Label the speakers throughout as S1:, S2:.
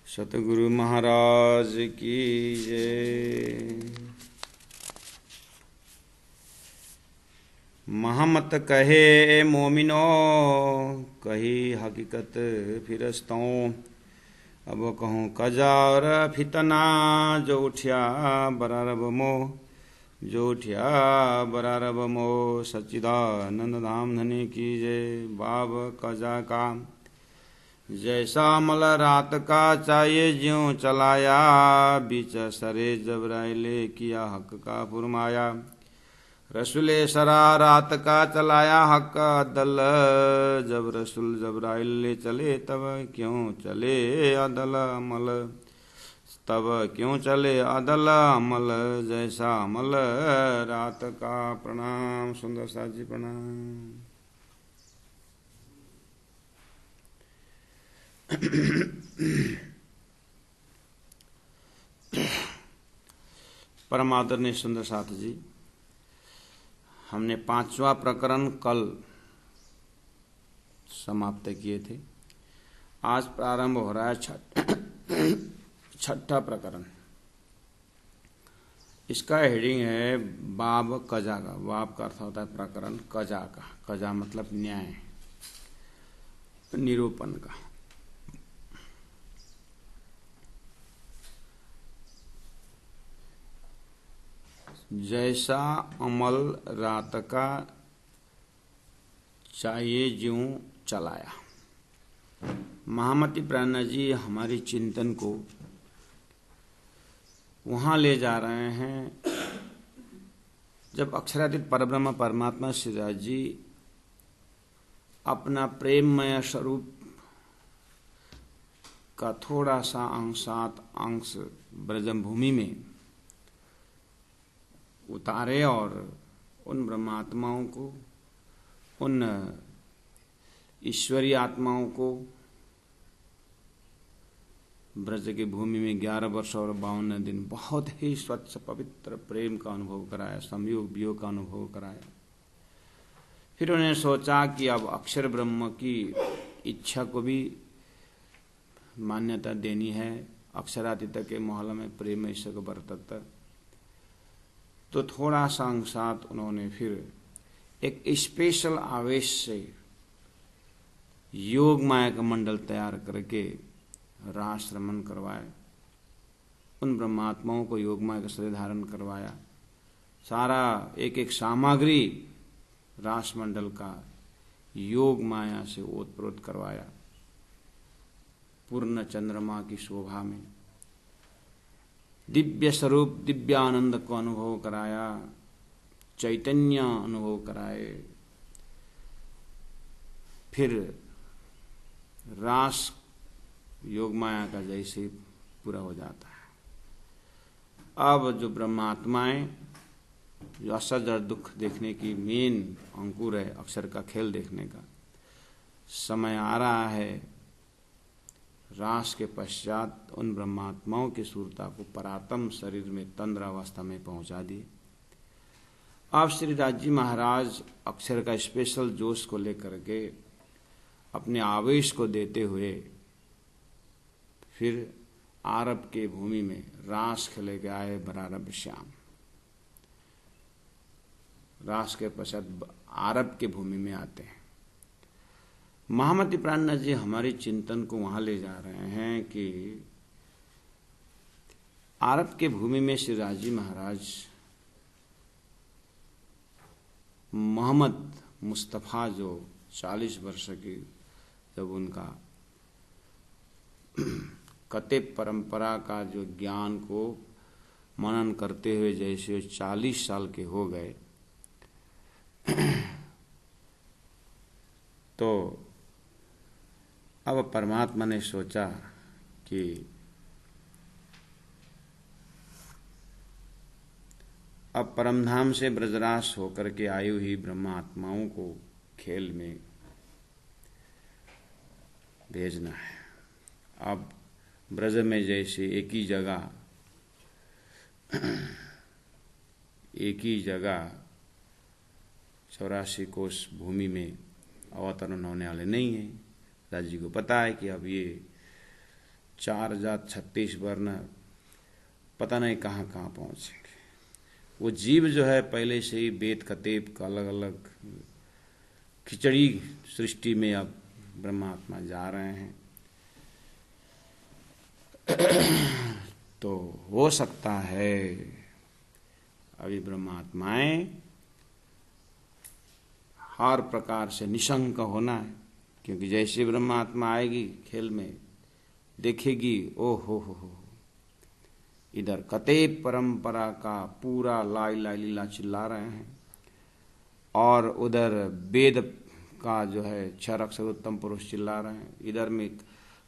S1: सतगुरु महाराज की जय। महमत कहे मोमिनो कही हकीकत फिरस्तों। अब कहूँ कजार फितना जो उठिया बरारब मोह, जो उठिया बरारब मोह। सच्चिदानंद धाम धनी की जय। बाब कजा का जैसा मल रात का चाहिए ज्यों चलाया, बीच सरे जबराइले किया हक का फुरमाया। रसूले सरा रात का चलाया हक अदल, जब रसूल जबराइल चले तब क्यों चले अदल अमल, तब क्यों चले अदल अमल। जैसा अमल रात का। प्रणाम सुंदर साथ जी, प्रणाम। परम आदरणीय सुंदर साथ जी, हमने 5वां प्रकरण कल समाप्त किए थे। आज प्रारंभ हो रहा है 6ठा प्रकरण। इसका हेडिंग है बाब कजा का। बाब का अर्थ होता है प्रकरण, कजा का। कजा मतलब न्याय, निरूपण का। जैसा अमल रात का चाहिए ज्यों चलाया। महामती प्राणा जी हमारी चिंतन को वहां ले जा रहे हैं जब अक्षरातीत परब्रह्म परमात्मा श्रीराज जी अपना प्रेममय स्वरूप का थोड़ा सा अंशात अंश ब्रजम भूमि में उतारे और उन ब्रह्मात्माओं को, उन ईश्वरीय आत्माओं को ब्रज की भूमि में 11 वर्ष और 52 दिन बहुत ही स्वच्छ पवित्र प्रेम का अनुभव कराया, संयोग वियोग का अनुभव कराया। फिर उन्हें सोचा कि अब अक्षर ब्रह्म की इच्छा को भी मान्यता देनी है। अक्षरातीत के मोहल्ला में प्रेम ईश्वर को बरतता, तो थोड़ा सा अंशात उन्होंने फिर एक स्पेशल आवेश से योग माया का मंडल तैयार करके रास रमन करवाए। उन ब्रह्मात्माओं को योग माया का शरीर धारण करवाया। सारा एक एक सामग्री रास मंडल का योग माया से ओतप्रोत करवाया। पूर्ण चंद्रमा की शोभा में दिव्य स्वरूप दिव्यानंद को अनुभव कराया, चैतन्य अनुभव कराए। फिर रास योग माया का जैसे पूरा हो जाता है। अब जो ब्रह्मात्माएं, जो असज और दुख देखने की मेन अंकुर है, अक्षर का खेल देखने का समय आ रहा है। रास के पश्चात उन ब्रह्मात्माओं की सूरता को परातम शरीर में तंद्रावस्था में पहुंचा दिए। अब श्री राज महाराज अक्षर का स्पेशल जोश को लेकर के अपने आवेश को देते हुए फिर आरब के भूमि में रास खेले के आए बरारब श्याम। रास के पश्चात आरब के भूमि में आते हैं। महामती प्राणा जी हमारी चिंतन को वहां ले जा रहे हैं कि आरब के भूमि में श्री राजी महाराज मोहम्मद मुस्तफ़ा जो 40 वर्ष की, जब उनका कते परंपरा का जो ज्ञान को मनन करते हुए जैसे 40 साल के हो गए, तो अब परमात्मा ने सोचा कि अब परमधाम से ब्रजरास होकर के आई हुई ब्रह्मात्माओं को खेल में भेजना है। अब ब्रज में जैसे एक ही जगह 84 कोस भूमि में अवतरण होने वाले नहीं है। राज जी को पता है कि अब ये 4036 वर्ण पता नहीं कहाँ कहाँ पहुँचेंगे। वो जीव जो है पहले से ही वेद कतेब का अलग अलग खिचड़ी सृष्टि में अब ब्रह्मात्मा जा रहे हैं। तो हो सकता है अभी ब्रह्मात्माएं हर प्रकार से निशंक होना है, क्योंकि जैसे ब्रह्मात्मा आएगी खेल में देखेगी ओ हो इधर कतेब परंपरा का पूरा लाई लाई लीला चिल्ला रहे हैं, और उधर वेद का जो है 6 अक्षर उत्तम पुरुष चिल्ला रहे हैं, इधर में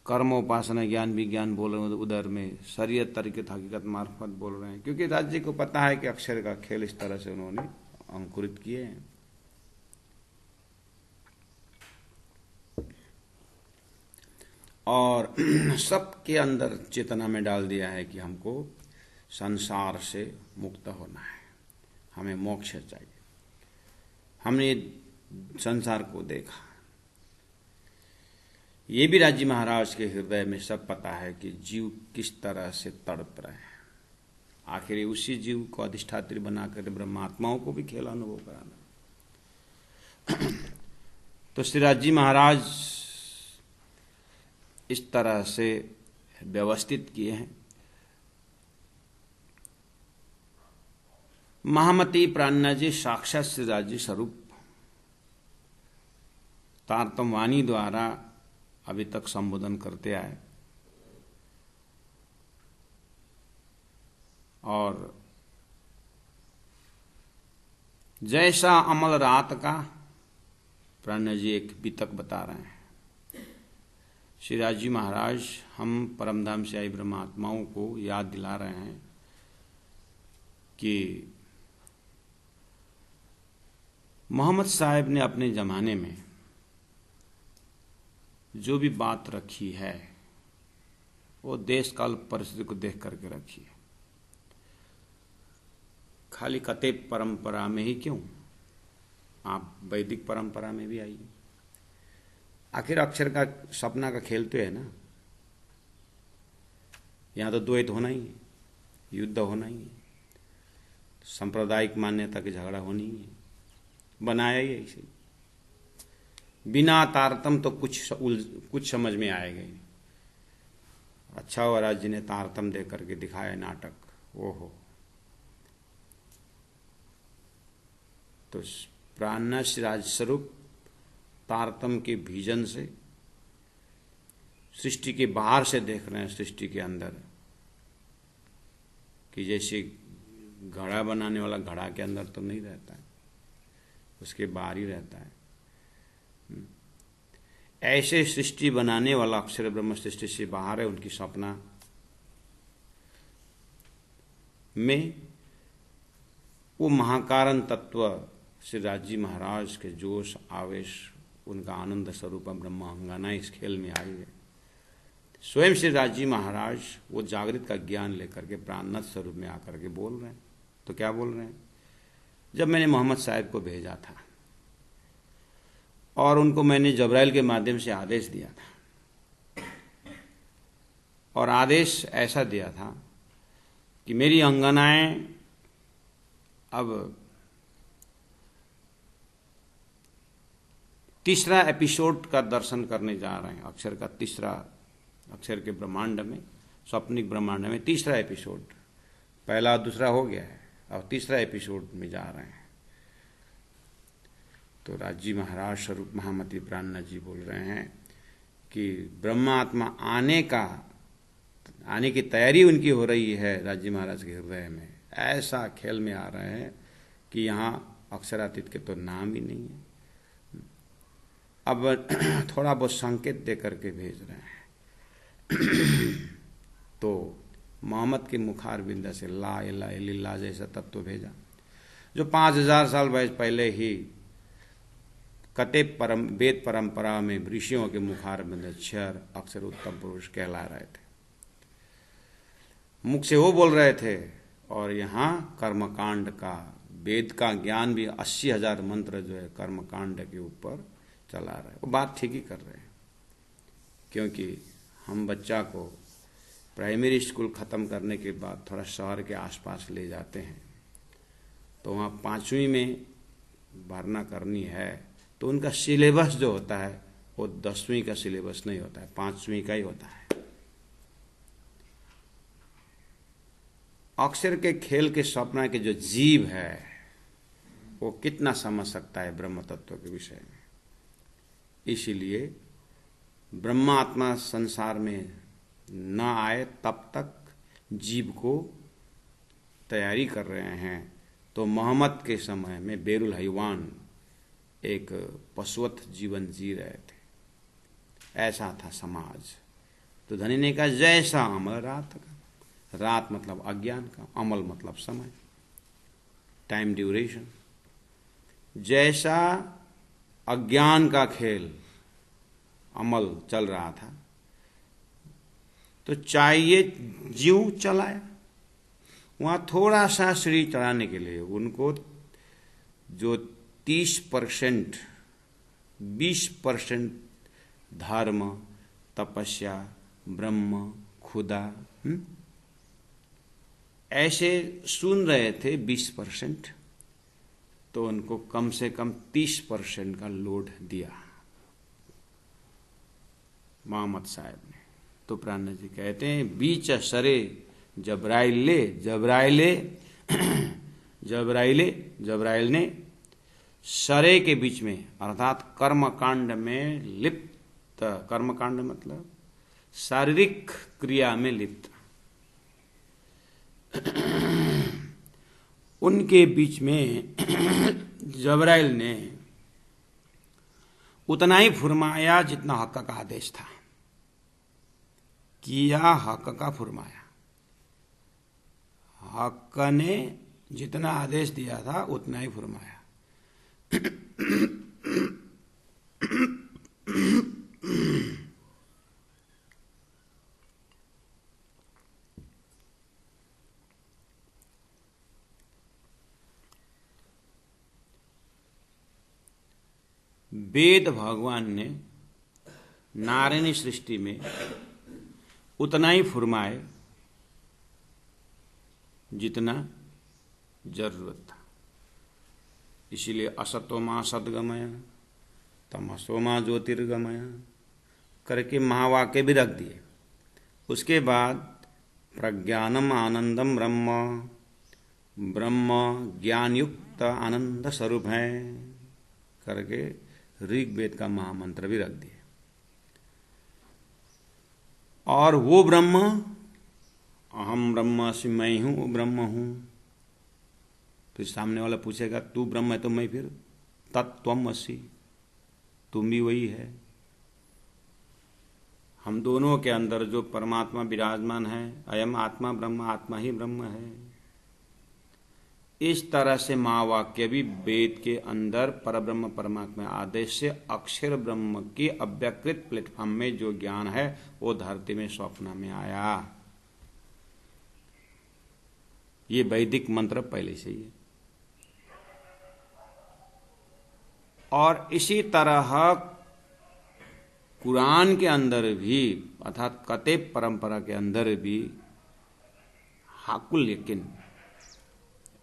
S1: कर्मोपासना ज्ञान विज्ञान बोल रहे हैं, उधर में शरीयत तरीक़त हकीकत मार्फत बोल रहे हैं, क्योंकि राज्य को पता है कि अक्षर का खेल इस तरह से उन्होंने अंकुरित किए हैं। और सबके अंदर चेतना में डाल दिया है कि हमको संसार से मुक्त होना है, हमें मोक्ष चाहिए। हमने संसार को देखा, ये भी राजी महाराज के हृदय में सब पता है कि जीव किस तरह से तड़प रहे हैं। आखिर उसी जीव को अधिष्ठात्री बनाकर ब्रह्मात्माओं को भी खेल अनुभव कराना। तो श्री राजी महाराज इस तरह से व्यवस्थित किए हैं। महामती प्राणनाथ जी साक्षात श्री राजी स्वरूप तारतम वाणी द्वारा अभी तक संबोधन करते आए, और जैसा अमल रात का प्राणनाथ जी एक बीतक बता रहे हैं। श्री राजी महाराज हम परमधाम से आई ब्रह्मात्माओं को याद दिला रहे हैं कि मोहम्मद साहब ने अपने जमाने में जो भी बात रखी है वो देश काल परिस्थिति को देख करके रखी है। खाली कतेब परंपरा में ही क्यों, आप वैदिक परंपरा में भी आइए। आखिर अक्षर का सपना का खेल तो है ना। यहाँ तो द्वैत होना ही है, युद्ध होना ही है, सांप्रदायिक मान्यता की झगड़ा होनी ही है, बनाया ही ऐसे। बिना तारतम तो कुछ समझ में आएगा ही। अच्छा हुआ राज जी ने तारतम दे करके दिखाया नाटक। ओहो, तो प्राणनाथ राज स्वरूप तारतम के विजन से सृष्टि के बाहर से देख रहे हैं, सृष्टि के अंदर, कि जैसे घड़ा बनाने वाला घड़ा के अंदर तो नहीं रहता है, उसके बाहर ही रहता है। ऐसे सृष्टि बनाने वाला अक्षर ब्रह्म सृष्टि से बाहर है। उनकी सपना में वो महाकारण तत्व श्री राजी महाराज के जोश आवेश, उनका आनंद स्वरूप ब्रह्मांगना इस खेल में आई है। स्वयं श्री राजी महाराज वो जागृत का ज्ञान लेकर के प्राणनाथ स्वरूप में आकर के बोल रहे हैं। तो क्या बोल रहे हैं? जब मैंने मोहम्मद साहब को भेजा था और उनको मैंने जबराइल के माध्यम से आदेश दिया था, और आदेश ऐसा दिया था कि मेरी अंगनाएं अब तीसरा एपिसोड का दर्शन करने जा रहे हैं। अक्षर का तीसरा, अक्षर के ब्रह्मांड में, स्वप्निक ब्रह्मांड में तीसरा एपिसोड, पहला दूसरा हो गया है, अब तीसरा एपिसोड में जा रहे हैं। तो राजी महाराज स्वरूप महामती प्राणनाथ जी बोल रहे हैं कि ब्रह्मात्मा आने की तैयारी उनकी हो रही है राजी महाराज के हृदय में। ऐसा खेल में आ रहे हैं कि यहाँ अक्षरातीत के तो नाम ही नहीं है। अब थोड़ा बहुत संकेत दे करके भेज रहे हैं। तो मोहम्मद के मुखार बिंदा से ला इला इल्ला जैसा तत्व भेजा, जो 5000 साल पहले ही कतेब वेद परंपरा में ऋषियों के मुखार बिंदा 6 अक्षर उत्तम पुरुष कहला रहे थे। मुख से वो बोल रहे थे, और यहाँ कर्मकांड का, वेद का ज्ञान भी 80,000 मंत्र जो है कर्मकांड के ऊपर चला रहे हैं। वो बात ठीक ही कर रहे हैं, क्योंकि हम बच्चा को प्राइमरी स्कूल ख़त्म करने के बाद थोड़ा शहर के आसपास ले जाते हैं, तो वहाँ 5वीं में भरना करनी है, तो उनका सिलेबस जो होता है वो 10वीं का सिलेबस नहीं होता है, 5वीं का ही होता है। अक्षर के खेल के स्वप्न के जो जीव है वो कितना समझ सकता है ब्रह्म तत्व के विषय में। इसीलिए ब्रह्मात्मा संसार में न आए तब तक जीव को तैयारी कर रहे हैं। तो मोहम्मद के समय में बेरुल हैवान एक पशुवत जीवन जी रहे थे, ऐसा था समाज। तो धनी ने कहा जैसा अमल रात का, रात मतलब अज्ञान का, अमल मतलब समय, टाइम ड्यूरेशन। जैसा अज्ञान का खेल अमल चल रहा था, तो चाहिए जीव चलाया। वहाँ थोड़ा सा श्री चढ़ाने के लिए उनको जो 30%, 20% धर्म, तपस्या, ब्रह्म, खुदा ऐसे सुन रहे थे 20%, तो उनको कम से कम 30% का लोड दिया मोहम्मद साहब ने। तो प्राण जी कहते हैं बीच सरे जबराइले जबराइले जबराइले जबराइल ने सरे के बीच में, अर्थात कर्मकांड में लिप्त, कर्मकांड मतलब शारीरिक क्रिया में लिप्त, उनके बीच में जबराइल ने उतना ही फुरमाया जितना हक का आदेश था, किया हक का फुरमाया। हक ने जितना आदेश दिया था उतना ही फुरमाया। वेद भगवान ने नारायणी सृष्टि में उतना ही फुरमाए जितना जरूरत था। इसीलिए असतोमा सद्गमय तमसोमा ज्योतिर्गमय करके महावाक्य भी रख दिए। उसके बाद प्रज्ञानम आनंदम ब्रह्म, ब्रह्म ज्ञान युक्त आनंद स्वरूप है करके ऋग्वेद का महामंत्र भी रख दिए। और वो ब्रह्म, अहम ब्रह्मास्मि, मैं हूं, वो ब्रह्म हूं। तो सामने वाला पूछेगा तू ब्रह्म है तो मैं फिर तत्त्वमसि, तुम भी वही है। हम दोनों के अंदर जो परमात्मा विराजमान है, अयम आत्मा ब्रह्म, आत्मा ही ब्रह्म है। इस तरह से महावाक्य भी वेद के अंदर परब्रह्म परमात्मा आदेश से अक्षर ब्रह्म की अव्यकृत प्लेटफॉर्म में जो ज्ञान है वो धरती में स्वप्न में आया। ये वैदिक मंत्र पहले से ही है। और इसी तरह कुरान के अंदर भी, अर्थात कतेब परंपरा के अंदर भी हाकुल यकीन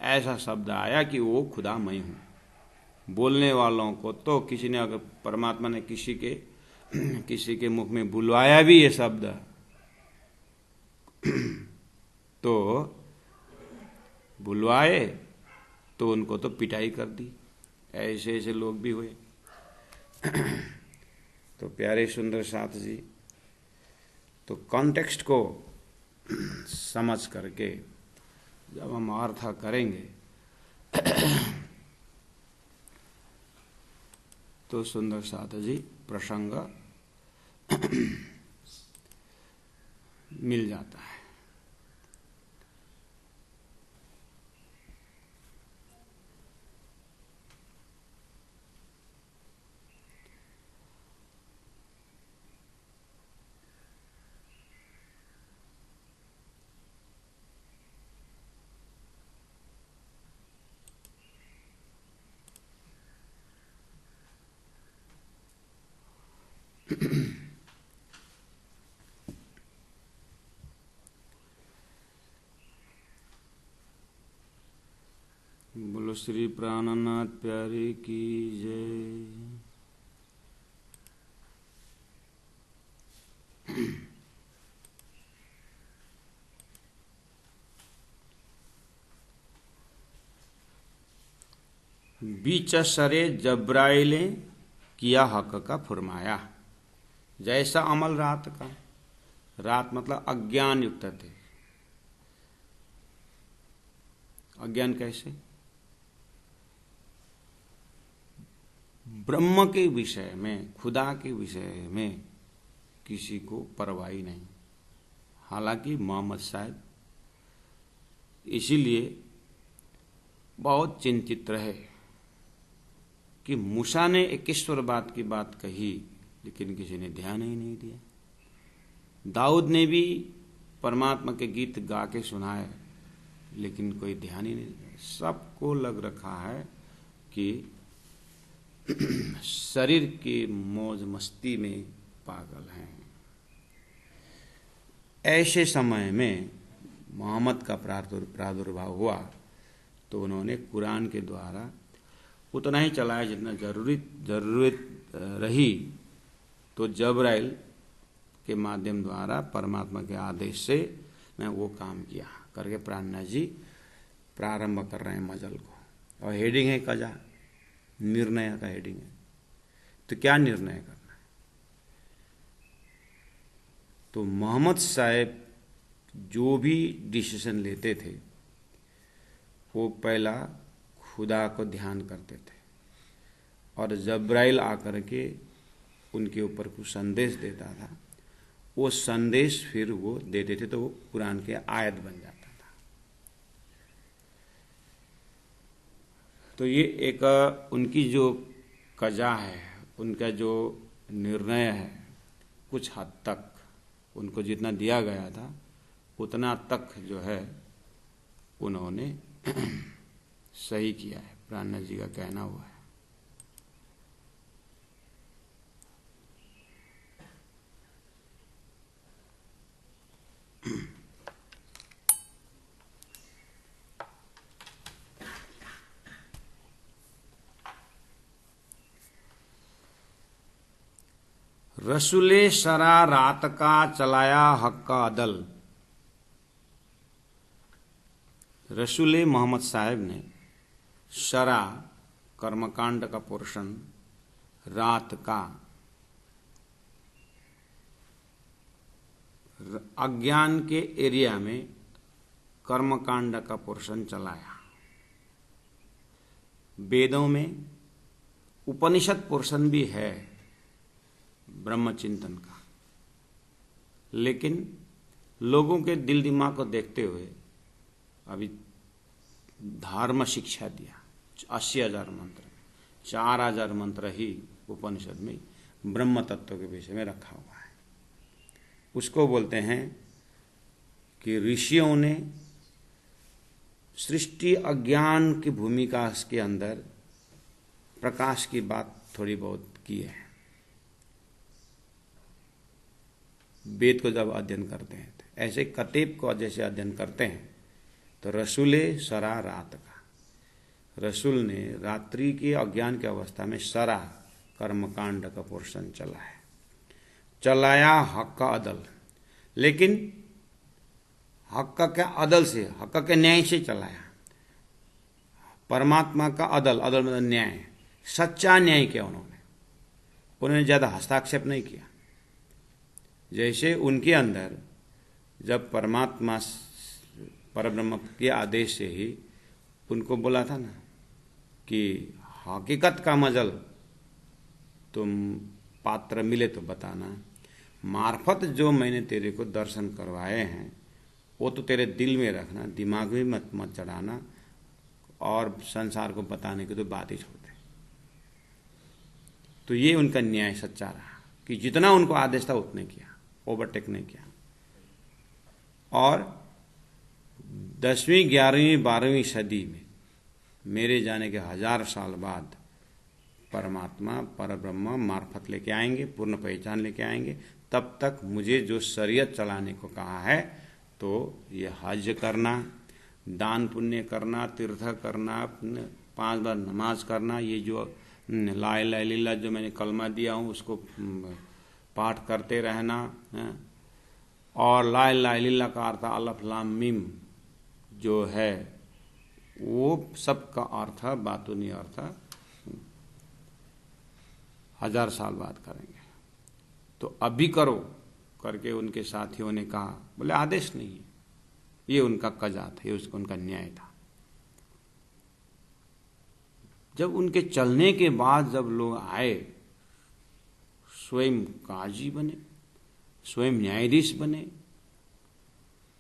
S1: ऐसा शब्द आया कि वो खुदा मैं हूं। बोलने वालों को तो किसी ने, अगर परमात्मा ने किसी के मुख में बुलवाया भी ये शब्द तो बुलवाए तो उनको तो पिटाई कर दी। ऐसे ऐसे लोग भी हुए। तो प्यारे सुंदर साथ जी, तो कॉन्टेक्स्ट को समझ करके जब हम अर्थ करेंगे तो सुंदर साथ जी प्रसंग मिल जाता है। श्री प्राणनाथ प्यारे की जय। बीच सरे जब्राइले किया हक का फुरमाया। जैसा अमल रात का, रात मतलब अज्ञान युक्त थे। अज्ञान कैसे? ब्रह्म के विषय में, खुदा के विषय में किसी को परवाही नहीं। हालांकि मोहम्मद साहब इसीलिए बहुत चिंतित रहे कि मूसा ने ईश्वरवाद की बात कही, लेकिन किसी ने ध्यान ही नहीं दिया। दाऊद ने भी परमात्मा के गीत गा के सुनाए, लेकिन कोई ध्यान ही नहीं दिया। सबको लग रखा है कि शरीर की मौज मस्ती में पागल हैं। ऐसे समय में मोहम्मद का प्रादुर्भाव हुआ तो उन्होंने कुरान के द्वारा उतना ही चलाया जितना जरूरत रही। तो जब्राइल के माध्यम द्वारा परमात्मा के आदेश से मैं वो काम किया करके प्राणनाथ जी प्रारंभ कर रहे हैं मजल को। और हेडिंग है कजा, निर्णय का हेडिंग है। तो क्या निर्णय करना है? तो मोहम्मद साहब जो भी डिसीजन लेते थे वो पहला खुदा को ध्यान करते थे, और जब्राइल आकर के उनके ऊपर कुछ संदेश देता था। वो संदेश फिर वो देते थे तो वो कुरान के आयत बन जाता था। तो ये एक उनकी जो कजा है, उनका जो निर्णय है, कुछ हद तक उनको जितना दिया गया था उतना तक जो है उन्होंने सही किया है। प्राणनाथ जी का कहना हुआ है। रसूले शरा रात का चलाया हक का अदल। रसूले मोहम्मद साहब ने शरा कर्मकांड का पोर्शन, रात का अज्ञान के एरिया में कर्मकांड का पोर्शन चलाया। वेदों में उपनिषद पोर्शन भी है ब्रह्म चिंतन का, लेकिन लोगों के दिल दिमाग को देखते हुए अभी धर्म शिक्षा दिया। 80,000 मंत्र, 4,000 मंत्र ही उपनिषद में ब्रह्म तत्व के विषय में रखा हुआ है। उसको बोलते हैं कि ऋषियों ने सृष्टि अज्ञान की भूमिका के अंदर प्रकाश की बात थोड़ी बहुत की है। वेद को जब अध्ययन करते हैं तो ऐसे कतेब को जैसे अध्ययन करते हैं, तो रसूले सरा रात का, रसूल ने रात्रि की अज्ञान की अवस्था में सरा कर्मकांड का पोर्शन चलाया हक का अदल। लेकिन हक का क्या अदल से, हक के न्याय से चलाया। परमात्मा का अदल, अदल मतलब न्याय, सच्चा न्याय किया उन्होंने ज्यादा हस्तक्षेप नहीं किया। जैसे उनके अंदर जब परमात्मा परब्रह्म के आदेश से ही उनको बोला था ना कि हकीकत का मजल तुम पात्र मिले तो बताना, मार्फत जो मैंने तेरे को दर्शन करवाए हैं वो तो तेरे दिल में रखना, दिमाग में मत चढ़ाना, और संसार को बताने की तो बात ही छोड़ दे। तो ये उनका न्याय सच्चा रहा कि जितना उनको आदेश था उतने किया, ओवरटेक नहीं किया। और 10वीं 11वीं 12वीं सदी में मेरे जाने के 1000 साल बाद परमात्मा परब्रह्म मार्फत लेके आएंगे, पूर्ण पहचान लेके आएंगे। तब तक मुझे जो शरीयत चलाने को कहा है, तो ये हज करना, दान पुण्य करना, तीर्थ करना, 5 बार नमाज करना, ये जो ला इलाहा इल्लल्लाह जो मैंने कलमा दिया हूँ उसको पाठ करते रहना, और ला इलाहा इल्लल्लाह का अर्थ अलिफ लाम मीम जो है वो सब का अर्थ बातूनी अर्थ 1000 साल बाद करेंगे। तो अभी करो करके उनके साथियों ने कहा, बोले आदेश नहीं है, ये उनका कजा था, ये उसका उनका न्याय था। जब उनके चलने के बाद जब लोग आए, स्वयं काजी बने, स्वयं न्यायाधीश बने,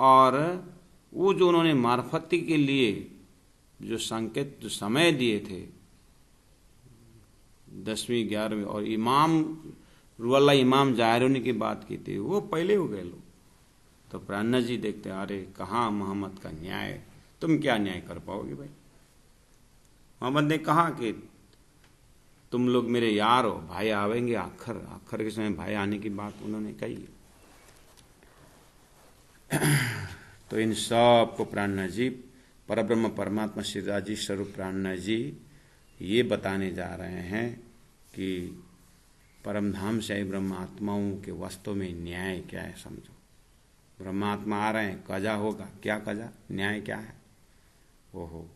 S1: और वो जो उन्होंने मार्फती के लिए जो संकेत जो समय दिए थे 10वीं 11वीं, और इमाम रुअल्ला इमाम जाहिर होने की बात की थी, वो पहले हो गए लोग। तो प्राणनाथ जी देखते, अरे कहाँ मोहम्मद का न्याय, तुम क्या न्याय कर पाओगे भाई। मोहम्मद ने कहा कि तुम लोग मेरे यार हो, भाई आवेंगे आखिर के समय भाई आने की बात उन्होंने कही। तो इन सब को प्राणनाथ जी, परब्रह्म परमात्मा श्रीदास जी स्वरूप प्राणनाथ जी ये बताने जा रहे हैं कि परमधाम से ब्रह्मात्माओं के वास्तव में न्याय क्या है समझो। ब्रह्मात्मा आ रहे हैं, कजा होगा, क्या कजा, न्याय क्या है। ओहो,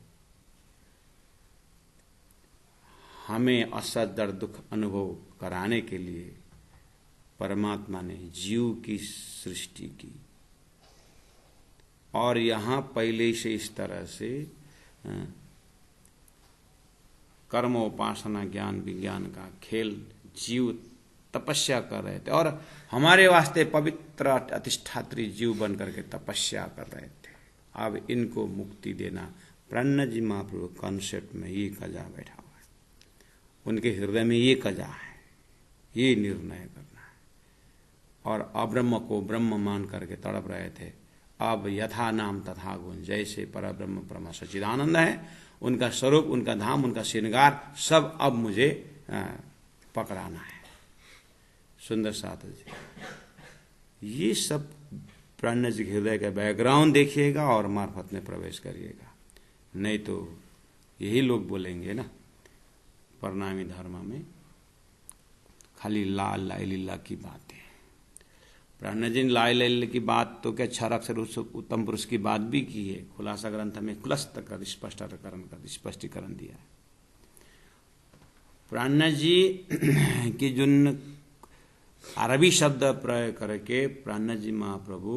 S1: हमें असत दर्द दुख अनुभव कराने के लिए परमात्मा ने जीव की सृष्टि की, और यहाँ पहले से इस तरह से कर्म उपासना ज्ञान विज्ञान का खेल, जीव तपस्या कर रहे थे, और हमारे वास्ते पवित्र अधिष्ठात्री जीव बन करके तपस्या कर रहे थे। अब इनको मुक्ति देना, प्राणनाथ जी महाप्रभु कॉन्सेप्ट में ये कजा बैठा हुआ है, उनके हृदय में ये कजा है, ये निर्णय करना है। और अब्रह्म को ब्रह्म मान करके तड़प रहे थे, अब यथा नाम तथा गुण, जैसे परब्रह्म परमा सच्चिदानंद है, उनका स्वरूप, उनका धाम, उनका श्रृंगार सब अब मुझे पकड़ाना है। सुंदर साथ जी, ये सब प्राणनाथ जी के हृदय का बैकग्राउंड देखिएगा और मार्फत में प्रवेश करिएगा, नहीं तो यही लोग बोलेंगे ना परिणामी धर्म में खाली ला इलाहा इल्लल्लाह की बातें। प्राणनाथ जी ने ला इलाहा इल्लल्लाह की बात तो क्या 6 अक्षर उत्तम पुरुष की बात भी की है, खुलासा ग्रंथ में खुलस्त कर स्पष्टीकरण दिया है। प्राणनाथ जी की जिन अरबी शब्द प्रयोग करके प्राणनाथ जी महाप्रभु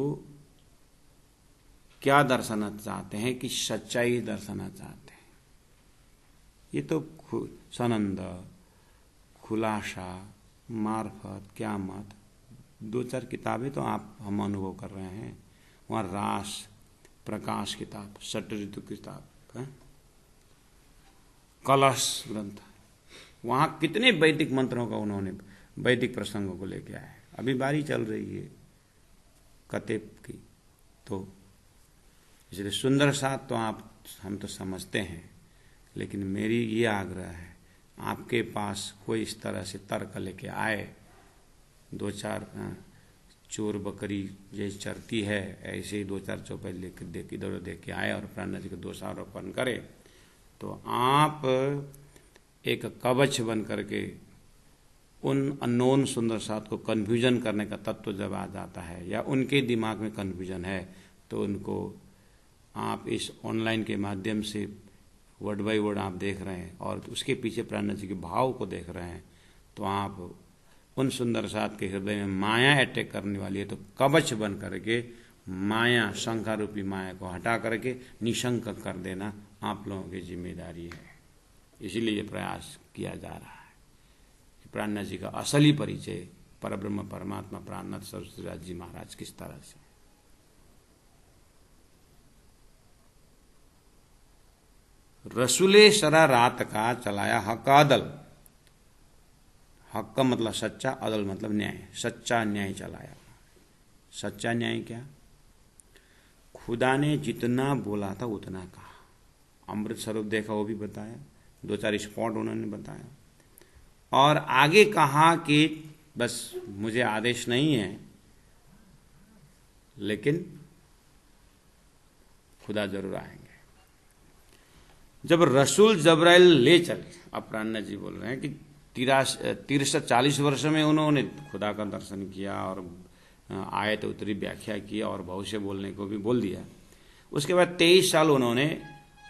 S1: क्या दर्शाना चाहते हैं कि सच्चाई दर्शाना चाहते हैं। ये तो सनंद, खुलासा, मार्फत, क़यामत, 2-4 किताबें तो हम अनुभव कर रहे हैं। वहाँ रास, प्रकाश किताब, षट ऋतु किताब, कलश ग्रंथ, वहाँ कितने वैदिक मंत्रों का उन्होंने वैदिक प्रसंगों को लेके आए। अभी बारी चल रही है कतेब की, तो इसलिए सुंदर साथ तो हम तो समझते हैं, लेकिन मेरी ये आग्रह है, आपके पास कोई इस तरह से तर्क लेके आए, 2-4 चोर बकरी जैसे चरती है ऐसे ही 2-4 चौपाई लेकर इधर दे के आए और प्राणनाथ जी को दोषारोपण करे, तो आप एक कवच बन करके उन अननोन सुंदर साथ को कन्फ्यूजन करने का तत्व जब आ जाता है, या उनके दिमाग में कन्फ्यूजन है, तो उनको आप इस ऑनलाइन के माध्यम से वर्ड बाय वर्ड आप देख रहे हैं और उसके पीछे प्राणनाथ जी के भाव को देख रहे हैं, तो आप उन सुंदर साथ के हृदय में माया अटैक करने वाली है, तो कवच बन करके माया, शंका रूपी माया को हटा करके निशंक कर देना आप लोगों की जिम्मेदारी है। इसीलिए ये प्रयास किया जा रहा है कि प्राणनाथ जी का असली परिचय परब्रह्म परमात्मा प्राणनाथ सरस्वती जी महाराज किस तरह से। रसूले सरा रात का चलाया हक अदल, हक का मतलब सच्चा, अदल मतलब न्याय, सच्चा न्याय चलाया। सच्चा न्याय क्या? खुदा ने जितना बोला था उतना कहा। अमृत स्वरूप देखा वो भी बताया, 2-4 स्पॉट उन्होंने बताया, और आगे कहा कि बस मुझे आदेश नहीं है, लेकिन खुदा जरूर आएंगे। जब रसूल जबराइल ले चले, अब प्राणनाथ जी बोल रहे हैं कि 43-40 वर्ष में उन्होंने खुदा का दर्शन किया और आयत उत्तरी व्याख्या किया और भविष्य बोलने को भी बोल दिया। उसके बाद 23 साल उन्होंने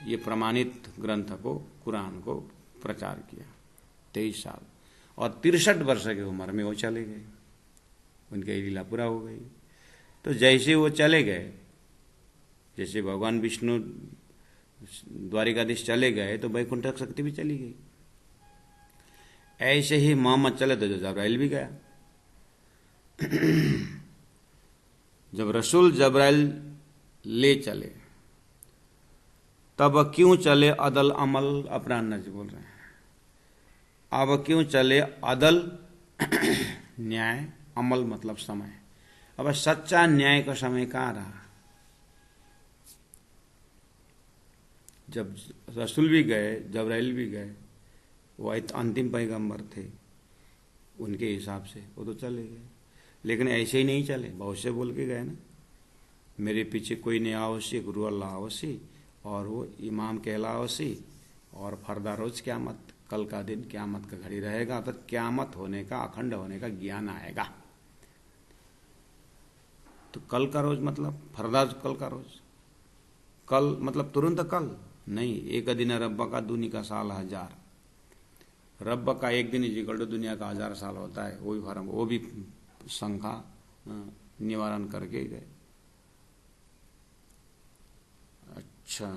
S1: ये प्रमाणित ग्रंथ को, कुरान को प्रचार किया, 23 साल, और 63 वर्ष की उम्र में वो चले गए, उनकी लीला पूरा हो गई। तो जैसे वो चले गए, जैसे भगवान विष्णु द्वारिकाधीश चले गए तो वैकुंठ शक्ति भी चली गई, ऐसे ही मोहम्मद चले तो जबराइल भी गया। जब रसूल जबराइल ले चले तब क्यों चले अदल अमल, अपराह्न जी बोल रहे हैं, अब क्यों चले अदल न्याय, अमल मतलब समय। अब सच्चा न्याय का समय कहाँ रहा? जब रसूल भी गए, जबराइल भी गए, वो अंतिम पैगंबर थे, उनके हिसाब से वो तो चले गए, लेकिन ऐसे ही नहीं चले, बहुत से बोल के गए ना, मेरे पीछे कोई नहीं आवसी, गुरु अल्लाह आवसी, और वो इमाम कहलावसी, और फरदा रोज क्यामत, कल का दिन क्यामत का घड़ी रहेगा, तो क्यामत होने का, अखंड होने का ज्ञान आएगा। तो कल का रोज मतलब फरदा कल का रोज, कल मतलब तुरंत कल नहीं, एक दिन रब्बा का दुनिया का साल 1000, रब्बा का एक दिन इजिकल टू दुनिया का 1000 साल होता है, वो भी फर्म, वो भी शंका निवारण करके गए। अच्छा,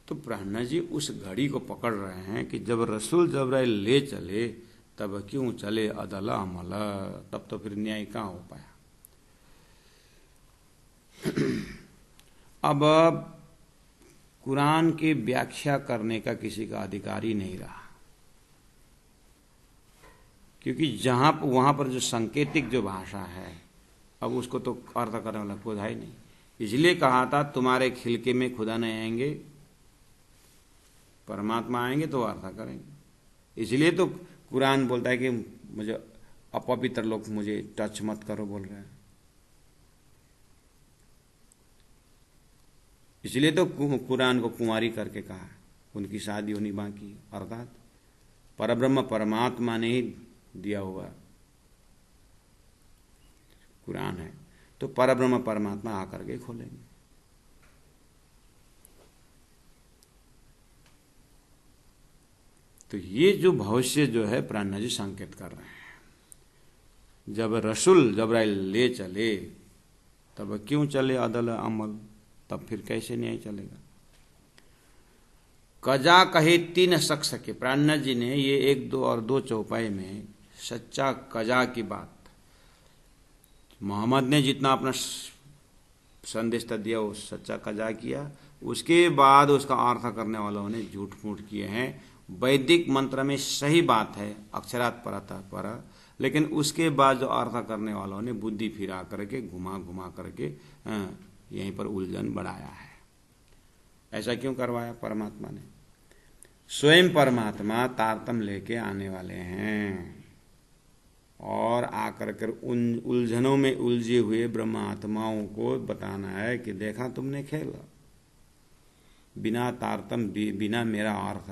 S1: तो प्राणनाथ जी उस घड़ी को पकड़ रहे हैं कि जब रसूल जबराइल ले चले तब क्यों चले अदला अमला, तब तो फिर न्याय कहाँ हो पाया। अब कुरान की व्याख्या करने का किसी का अधिकार ही नहीं रहा, क्योंकि जहां वहां पर जो सांकेतिक जो भाषा है, अब उसको तो अर्थ करने वाला खुदा ही नहीं। इसलिए कहा था तुम्हारे खिलके में खुदा नहीं आएंगे, परमात्मा आएंगे तो अर्थ करेंगे। इसलिए तो कुरान बोलता है कि मुझे अपवित्र लोग मुझे टच मत करो बोल रहे हैं। इसलिए तो कुरान को कुंवारी करके कहा, उनकी शादी होनी बाकी, अर्थात परब्रह्म परमात्मा ने ही दिया हुआ कुरान है, तो परब्रह्म परमात्मा आकर के खोलेंगे। तो ये जो भविष्य जो है प्राणनाथ जी संकेत कर रहे हैं। जब रसूल जबराइल ले चले तब क्यों चले अदल अमल, तब फिर कैसे न्याय चलेगा। कजा कहे 3 शख्स के, प्राणनाथ जी ने ये 1, 2 और 2 चौपाई में सच्चा कजा की बात, मोहम्मद ने जितना अपना संदेश दिया वो सच्चा कजा किया, उसके बाद उसका अर्थ करने वालों ने झूठ मूठ किए हैं। वैदिक मंत्र में सही बात है, अक्षरात परतः पर, लेकिन उसके बाद जो अर्थ करने वालों ने बुद्धि फिरा करके, घुमा घुमा करके यहीं पर उलझन बढ़ाया है। ऐसा क्यों करवाया परमात्मा ने? स्वयं परमात्मा तारतम लेके आने वाले हैं और आकर कर उन उलझनों में उलझे हुए ब्रह्मात्माओं को बताना है कि देखा तुमने खेला, बिना तारतम बिना मेरा अर्थ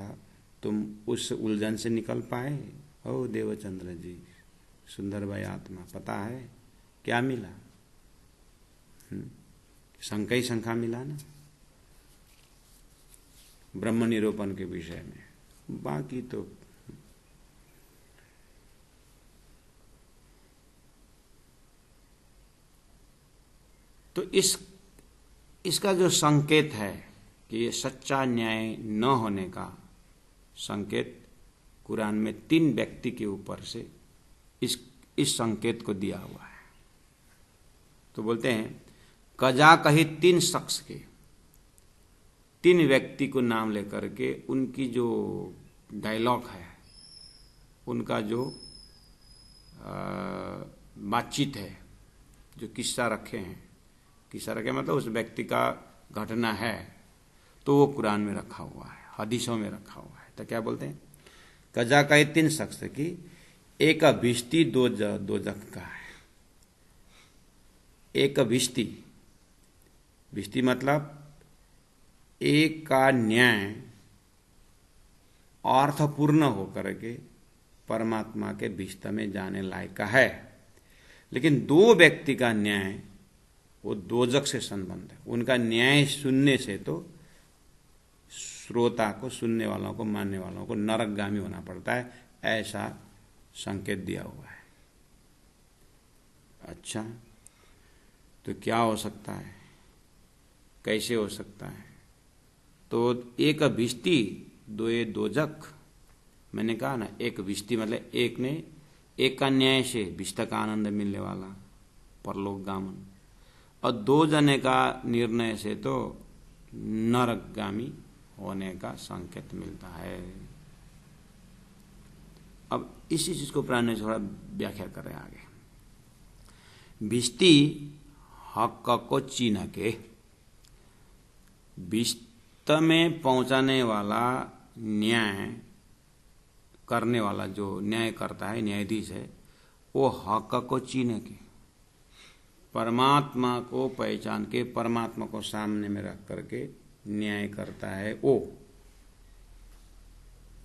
S1: तुम उस उलझन से निकल पाए? ओ देवचंद्र जी, सुंदर भाई आत्मा, पता है क्या मिला? शंका ही शंका मिला ना ब्रह्म निरूपण के विषय में, बाकी तो इसका जो संकेत है कि ये सच्चा न्याय न होने का संकेत कुरान में 3 व्यक्ति के ऊपर से इस संकेत को दिया हुआ है। तो बोलते हैं कजा कही 3 शख्स के, 3 व्यक्ति को नाम लेकर के उनकी जो डायलॉग है, उनका जो बातचीत है, जो किस्सा रखे हैं, किस्सा रखे मतलब उस व्यक्ति का घटना है, तो वो कुरान में रखा हुआ है, हदीसों में रखा हुआ है। तो क्या बोलते हैं? कजा का 3 शख्स की, एक भिष्टी 2 दोजख का है। एक भिष्टी, भिष्टी मतलब एक का न्याय अर्थपूर्ण होकर के परमात्मा के विस्त में जाने लायक का है, लेकिन दो व्यक्ति का न्याय वो दोजक से संबंध है। उनका न्याय सुनने से तो श्रोता को, सुनने वालों को, मानने वालों को नरकगामी होना पड़ता है, ऐसा संकेत दिया हुआ है। अच्छा, तो क्या हो सकता है, कैसे हो सकता है? तो एक विष्टि दो ये दोजक, मैंने कहा ना, एक विष्टि मतलब एक ने, एक का न्याय से विष्ट का आनंद मिलने वाला परलोक गामन, और दो जने का निर्णय से तो नरकगामी होने का संकेत मिलता है। अब इसी चीज को प्राण ने थोड़ा व्याख्या करें आगे। विष्टि हक को चिन्ह के, विष्ट में पहुंचाने वाला न्याय करने वाला जो न्याय करता है, न्यायाधीश है, वो हक को चिन्ह के, परमात्मा को पहचान के, परमात्मा को सामने में रख करके न्याय करता है वो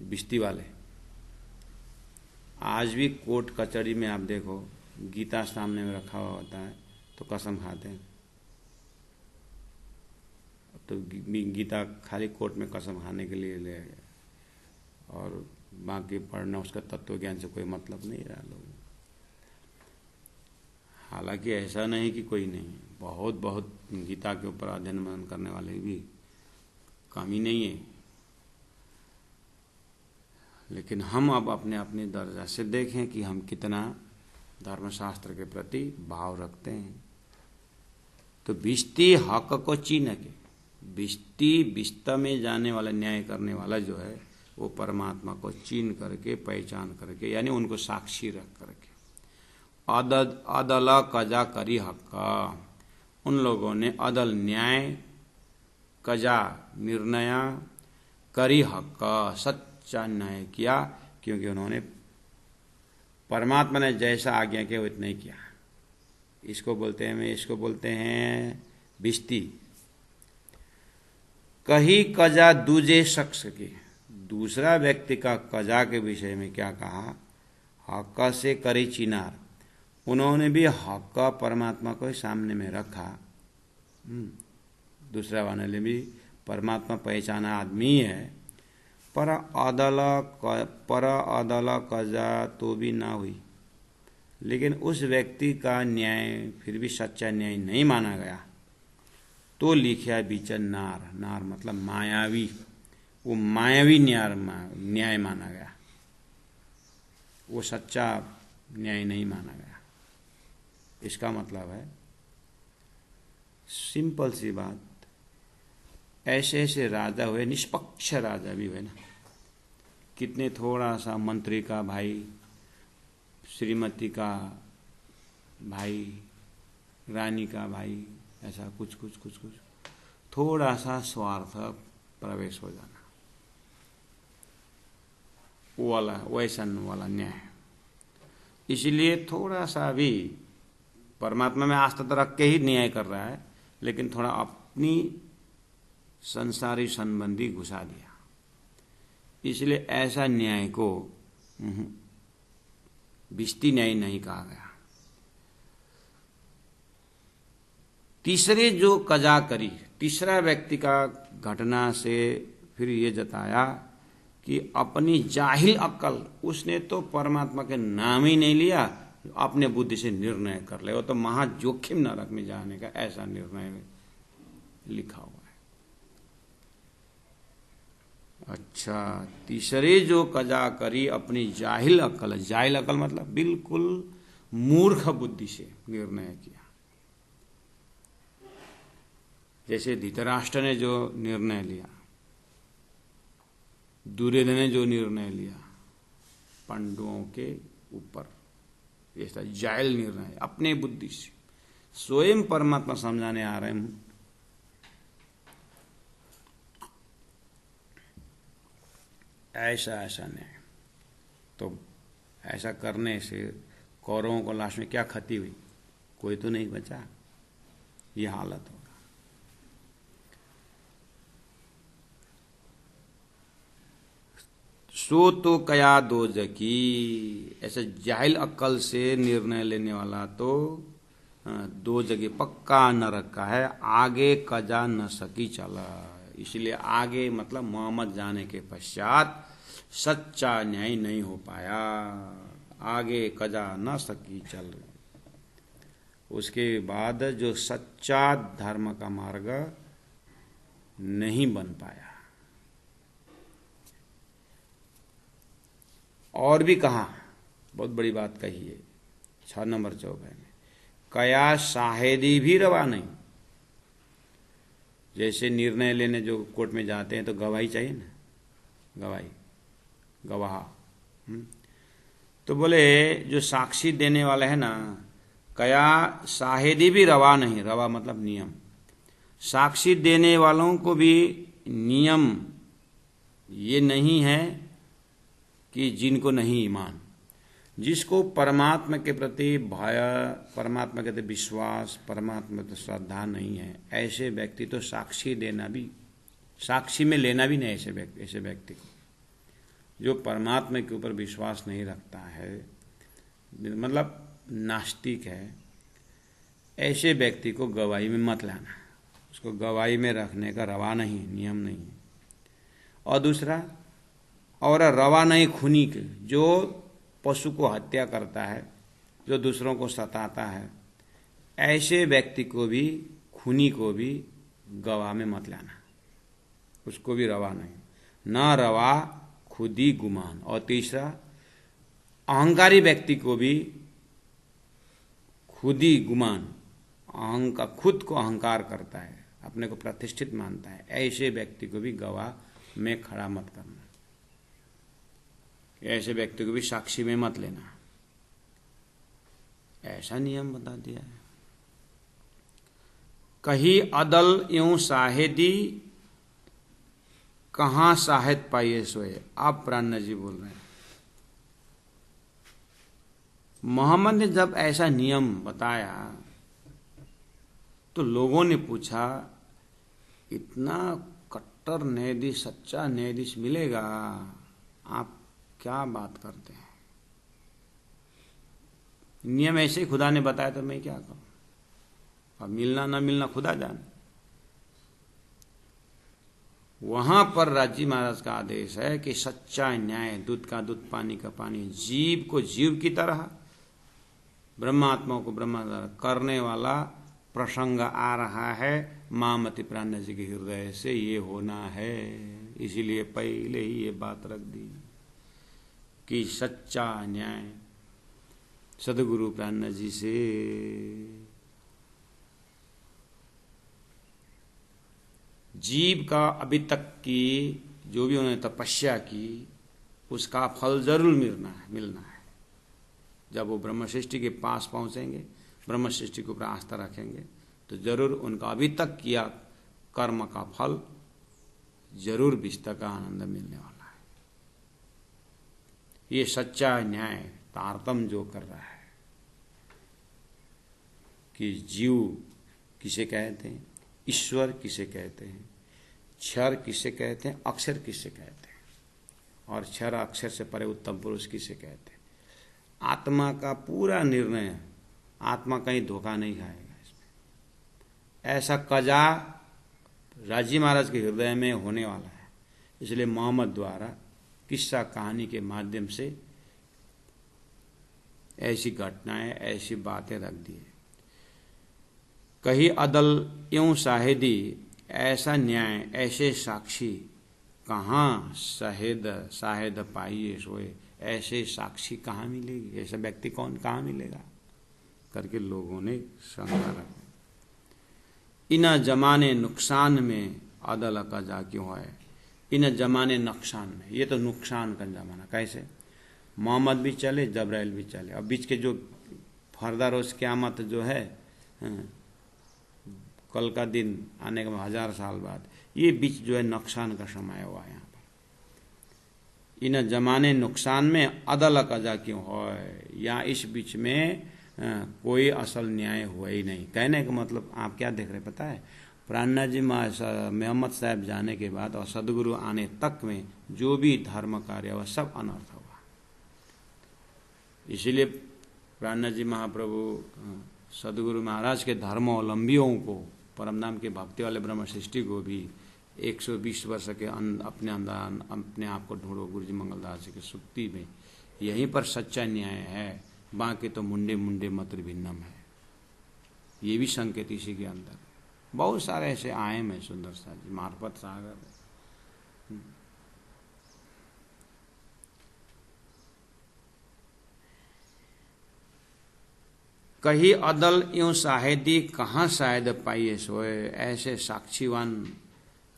S1: विष्टि वाले। आज भी कोर्ट कचहरी में आप देखो, गीता सामने में रखा हुआ होता है तो कसम खाते हैं। तो गीता खाली कोर्ट में कसम खाने के लिए ले, और बाकी पढ़ना, उसका तत्व ज्ञान से कोई मतलब नहीं रहा लोगों। हालांकि ऐसा नहीं कि कोई नहीं, बहुत बहुत गीता के ऊपर अध्ययन मनन करने वाले भी कमी नहीं है, लेकिन हम अब अपने अपने दर्जा से देखें कि हम कितना धर्मशास्त्र के प्रति भाव रखते हैं। तो विष्टि हक को चिन्ह के, विष्टि विष्ट में जाने वाला, न्याय करने वाला जो है, वो परमात्मा को चिन्ह करके, पहचान करके, यानी उनको साक्षी रख करके, अदल कजा करी हक, उन लोगों ने अदल न्याय, कजा निर्णय, करी हक सच्चा न्याय किया, क्योंकि उन्होंने परमात्मा ने जैसा आज्ञा किया वो इतना ही किया। इसको बोलते हैं विष्टि। कही कजा दूजे शख्स की, दूसरा व्यक्ति का कजा के विषय में क्या कहा, हक से करी चिनार, उन्होंने भी हक परमात्मा को सामने में रखा। दूसरा वाले ने भी परमात्मा पहचाना आदमी है, पर अदल कजा तो भी ना हुई, लेकिन उस व्यक्ति का न्याय फिर भी सच्चा न्याय नहीं माना गया, तो लिखा बीचन नार, नार मतलब मायावी, वो मायावी न्याय माना गया, वो सच्चा न्याय नहीं माना गया। इसका मतलब है, सिंपल सी बात, ऐसे ऐसे राजा हुए, निष्पक्ष राजा भी हुए ना, कितने थोड़ा सा मंत्री का भाई, श्रीमती का भाई, रानी का भाई, ऐसा कुछ थोड़ा सा स्वार्थ प्रवेश हो जाना, वो वाला वैसन वाला न्याय। इसलिए थोड़ा सा भी परमात्मा में आस्था तो रख के ही न्याय कर रहा है, लेकिन थोड़ा अपनी संसारी संबंधी घुसा दिया, इसलिए ऐसा न्याय को विष्टि न्याय नहीं कहा गया। तीसरे जो कजा करी, तीसरा व्यक्ति का घटना से फिर ये जताया कि अपनी जाहिल अक्ल, उसने तो परमात्मा के नाम ही नहीं लिया, अपने बुद्धि से निर्णय कर ले, वो तो महा जोखिम नरक में जाने का ऐसा निर्णय लिखा हुआ है। अच्छा, तीसरे जो कजा करी अपनी जाहिल अक्ल, जाहिल अक्ल मतलब बिल्कुल मूर्ख बुद्धि से निर्णय किया। जैसे धृतराष्ट्र ने जो निर्णय लिया, दुर्योधन ने जो निर्णय लिया पांडवों के ऊपर, ऐसा जाहिल निर्णय अपने बुद्धि से, स्वयं परमात्मा समझाने आ रहे हैं, ऐसा नहीं। तो ऐसा करने से कौरवों को लास्ट में क्या क्षति हुई, कोई तो नहीं बचा, ये हालत होगा। सो तो कया दो जकी, ऐसे जाहिल अक्ल से निर्णय लेने वाला तो दो जगह पक्का नरक का है, आगे कजा न सकी चला। इसलिए आगे मतलब मोहम्मद जाने के पश्चात सच्चा न्याय नहीं हो पाया, आगे कजा न सकी चल। उसके बाद जो सच्चा धर्म का मार्ग नहीं बन पाया। और भी कहा, बहुत बड़ी बात कही है 6 नंबर चौपाई में, कया शाहिदी भी रवा नहीं। जैसे निर्णय लेने जो कोर्ट में जाते हैं तो गवाही चाहिए ना, गवाही, गवाह। तो बोले जो साक्षी देने वाले है ना, कया शाहिदी भी रवा नहीं, रवा मतलब नियम। साक्षी देने वालों को भी नियम ये नहीं है कि जिनको नहीं ईमान, जिसको परमात्मा के प्रति भय, परमात्मा के प्रति विश्वास, परमात्मा के श्रद्धा नहीं है, ऐसे व्यक्ति तो साक्षी देना भी, साक्षी में लेना भी नहीं ऐसे व्यक्ति को। जो परमात्मा के ऊपर विश्वास नहीं रखता है, मतलब नास्तिक है, ऐसे व्यक्ति को गवाही में मत लाना। उसको गवाही में रखने का रवा नहीं, नियम नहीं है। और दूसरा, और रवा नहीं खूनी के, जो पशु को हत्या करता है, जो दूसरों को सताता है, ऐसे व्यक्ति को भी, खूनी को भी गवाह में मत लाना, उसको भी रवा नहीं, न रवा खुदी गुमान। और तीसरा, अहंकारी व्यक्ति को भी खुदी गुमान, अहंकार, खुद को अहंकार करता है, अपने को प्रतिष्ठित मानता है, ऐसे व्यक्ति को भी गवाह में खड़ा मत करना, ऐसे व्यक्ति को भी साक्षी में मत लेना। ऐसा नियम बता दिया है। कही अदल यूं साहेदी, कहां साहिद पाइए सोए। आप प्राण जी बोल रहे हैं। मोहम्मद ने जब ऐसा नियम बताया तो लोगों ने पूछा, इतना कट्टर न्यायाधीश, सच्चा न्यायाधीश मिलेगा? आप क्या बात करते हैं? नियम ऐसे खुदा ने बताया तो मैं क्या करूं? अब मिलना ना मिलना खुदा जाने। वहां पर राजी महाराज का आदेश है कि सच्चा न्याय, दूध का दूध, पानी का पानी, जीव को जीव की तरह, ब्रह्मात्मा को ब्रह्मा करने वाला प्रसंग आ रहा है। मामति प्राण जी के हृदय से ये होना है। इसीलिए पहले ही ये बात रख दी कि सच्चा न्याय सदगुरु प्राण जी से जीव का अभी तक की जो भी उन्होंने तपस्या की, उसका फल जरूर मिलना है। जब वो ब्रह्म सृष्टि के पास पहुंचेंगे, ब्रह्म सृष्टि के ऊपर आस्था रखेंगे, तो जरूर उनका अभी तक किया कर्म का फल जरूर विस्तार का आनंद मिलने वाला है। ये सच्चा न्याय तारतम्य जो कर रहा है कि जीव किसे कहते हैं, ईश्वर किसे कहते हैं, क्षर किसे कहते हैं, अक्षर किसे कहते हैं, और क्षर अक्षर से परे उत्तम पुरुष किसे कहते हैं। आत्मा का पूरा निर्णय, आत्मा कहीं धोखा नहीं खाएगा इसमें। ऐसा कजा राजी महाराज के हृदय में होने वाला है। इसलिए मोहम्मद द्वारा किस्सा कहानी के माध्यम से ऐसी घटनाएं, ऐसी बातें रख दी है। कही अदल यूं साहिदी, ऐसा न्याय, ऐसे साक्षी कहाँ साहेद पाइए सोए। ऐसे साक्षी कहाँ मिलेगी, ऐसा व्यक्ति कहाँ मिलेगा करके लोगों ने शंका रखी। इन जमाने नुकसान में अदल कजा क्यों है? इन जमाने नुकसान में, ये तो नुकसान का जमाना। कैसे? मोहम्मद भी चले, जब्राइल भी चले, और बीच के जो फर्दर रोज क़यामत जो है, कल का दिन आने के 1000 साल बाद, ये बीच जो है नुकसान का समय हुआ यहाँ पर। इन जमाने नुकसान में अदल कजा क्यों है? या इस बीच में कोई असल न्याय हुआ ही नहीं। कहने का मतलब आप क्या देख रहे पता है? प्राणनाथ जी मोहम्मद साहब जाने के बाद और सदगुरु आने तक में जो भी धर्म कार्य हुआ सब अनर्थ हुआ। इसीलिए प्राणनाथ जी महाप्रभु सदगुरु महाराज के धर्मावलंबियों को, परमधाम के भक्ति वाले ब्रह्म सृष्टि को भी 120 वर्ष के अपने अंदर अपने आप को ढूंढो गुरु जी मंगलदास जी की सुक्ति में, यहीं पर सच्चा न्याय है। बाकी तो मुंडे मुंडे मत्र भिन्नम है, ये भी संकेत इसी के अंदर। बहुत सारे ऐसे आयम है सुंदर सा जी, मार्फत सागर। कही अदल यूं शाहिदी कहाँ शायद पाइए सोए, ऐसे साक्षीवान,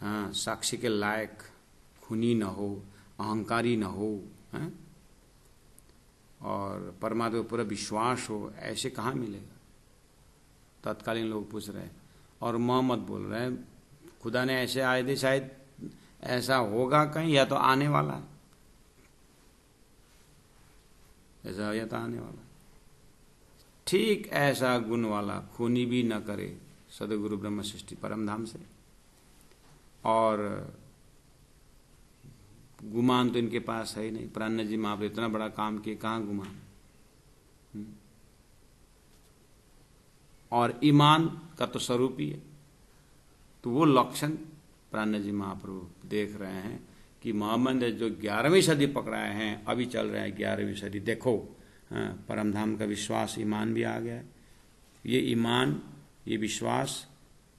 S1: हाँ, साक्षी के लायक खूनी न हो, अहंकारी न हो, हाँ? और परमात्मा पर पूरा विश्वास हो, ऐसे कहाँ मिलेगा। तत्कालीन लोग पूछ रहे हैं और मोहम्मद बोल रहे हैं खुदा ने ऐसे आए थे, शायद ऐसा होगा कहीं, या तो आने वाला है, ऐसा या तो आने वाला। ठीक ऐसा गुण वाला खूनी भी न करे सदगुरु ब्रह्म सृष्टि परमधाम से। और गुमान तो इनके पास है ही नहीं। प्राणनाथ जी महाप्रभु इतना बड़ा काम किए, कहाँ गुमान। और ईमान का तो स्वरूप ही है। तो वो लक्षण प्राणनाथ जी महाप्रभु देख रहे हैं कि मोहम्मद ने जो 11वीं सदी पकड़ाए हैं, अभी चल रहे हैं 11वीं सदी। देखो, हाँ, परमधाम का विश्वास, ईमान भी आ गया है। ये ईमान, ये विश्वास,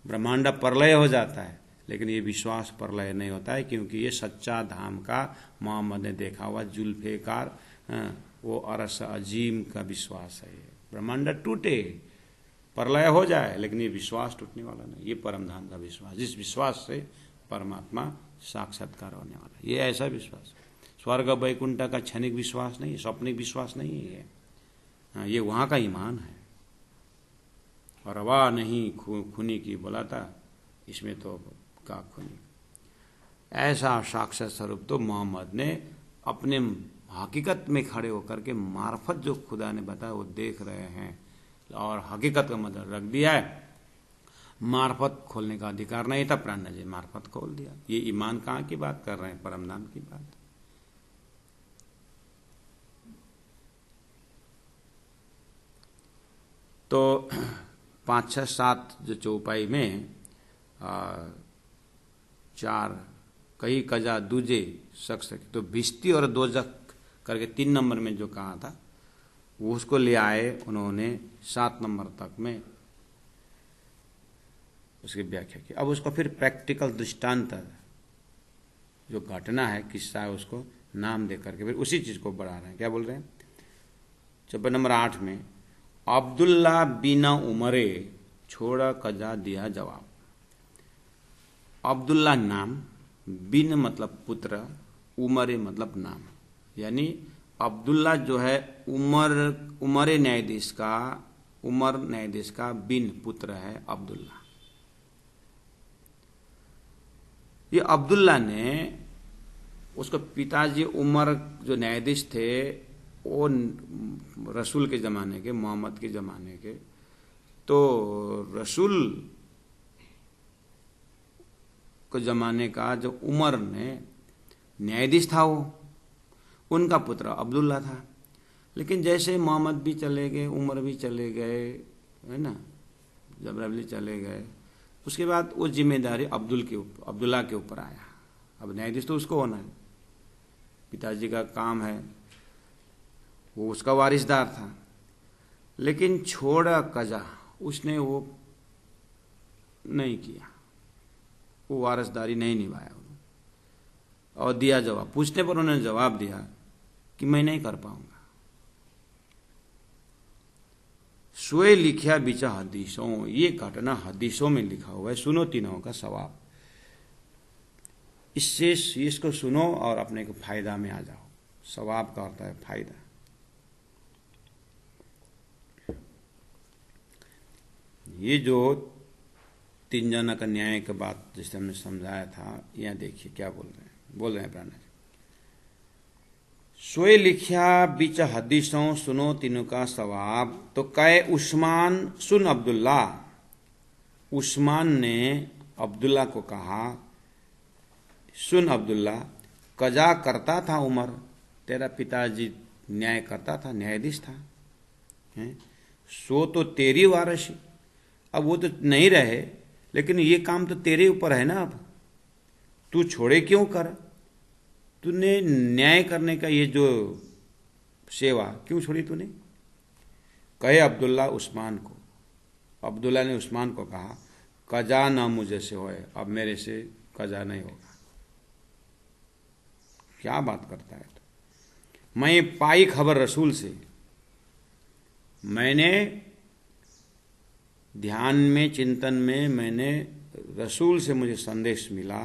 S1: ब्रह्मांड प्रलय हो जाता है लेकिन ये विश्वास प्रलय नहीं होता है, क्योंकि ये सच्चा धाम का मोहम्मद ने देखा हुआ जुल्फेकार, वो अरस अजीम का विश्वास है। ब्रह्मांड टूटे, प्रलय हो जाए, लेकिन ये विश्वास टूटने वाला नहीं। ये परमधाम का विश्वास, जिस विश्वास से परमात्मा साक्षात्कार होने वाला है, ये ऐसा विश्वास। स्वर्ग वैकुंठ का क्षणिक विश्वास नहीं, स्वप्निक विश्वास नहीं है। हाँ, ये वहाँ का ईमान है। और वाह नहीं खूनी की बोला था, इसमें तो का खूनी। ऐसा साक्षात स्वरूप तो मोहम्मद ने अपने हकीकत में खड़े होकर के मार्फत जो खुदा ने बताया वो देख रहे हैं, और हकीकत का मतलब रख दिया है। मार्फत खोलने का अधिकार नहीं था, प्राणनाथ जी मार्फत खोल दिया। ये ईमान कहाँ की बात कर रहे हैं, परमधाम की बात। तो 5, 6, 7 जो चौपाई में 4 कई कजा दूजे शख्स, तो भिश्ती और दोजख करके 3 नंबर में जो कहा था वो उसको ले आए उन्होंने 7 नंबर तक में उसकी व्याख्या की। अब उसको फिर प्रैक्टिकल दृष्टांत जो घटना है, किस्सा है, उसको नाम दे करके फिर उसी चीज को बढ़ा रहे हैं। क्या बोल रहे हैं? चौपाई नंबर 8 में अब्दुल्ला बिना उमरे छोड़ा कजा दिया जवाब। अब्दुल्ला नाम, बिन मतलब पुत्र, उमरे मतलब नाम, यानी अब्दुल्ला जो है उमर न्यायाधीश का बिन पुत्र है अब्दुल्ला। ये अब्दुल्ला ने, उसको पिताजी उमर जो न्यायाधीश थे वो रसूल के ज़माने के, मोहम्मद के ज़माने के, तो रसूल को ज़माने का जो उमर ने न्यायाधीश था वो उनका पुत्र अब्दुल्ला था। लेकिन जैसे मोहम्मद भी चले गए, उमर भी चले गए, है ना, जबराइल चले गए, उसके बाद वो जिम्मेदारी अब्दुल्ला के ऊपर आया। अब न्यायाधीश तो उसको होना है, पिताजी का काम है, वो उसका वारिसदार था। लेकिन छोड़ा कजा, उसने वो नहीं किया, वो वारिसदारी नहीं निभाया। और दिया जवाब, पूछने पर उन्होंने जवाब दिया कि मैं नहीं कर पाऊंगा। सोए लिखा बिचा हदीसों, ये घटना हदीसों में लिखा हुआ है, सुनो तीनों का सवाब। इससे इसको सुनो और अपने को फायदा में आ जाओ। सवाब का होता है फायदा। ये जो 3 जना का न्याय के बात जिसे हमने समझाया था, यहाँ देखिए क्या बोल रहे हैं प्राणनाथ। सोए लिखा बीच हदीसों सुनो तीनों का सवाब। तो कहे उस्मान सुन अब्दुल्ला, उस्मान ने अब्दुल्ला को कहा, सुन अब्दुल्ला, कजा करता था उमर, तेरा पिताजी न्याय करता था, न्यायाधीश था, हैं? सो तो तेरी वारसी, अब वो तो नहीं रहे, लेकिन ये काम तो तेरे ऊपर है ना, अब तू छोड़े क्यों कर, तूने न्याय करने का ये जो सेवा क्यों छोड़ी तूने। कहे अब्दुल्ला उस्मान को, अब्दुल्ला ने उस्मान को कहा, कजा ना मुझे से होए, अब मेरे से कजा नहीं होगा। क्या बात करता है तो। मैं पाई खबर रसूल से, मैंने ध्यान में चिंतन में मैंने रसूल से मुझे संदेश मिला,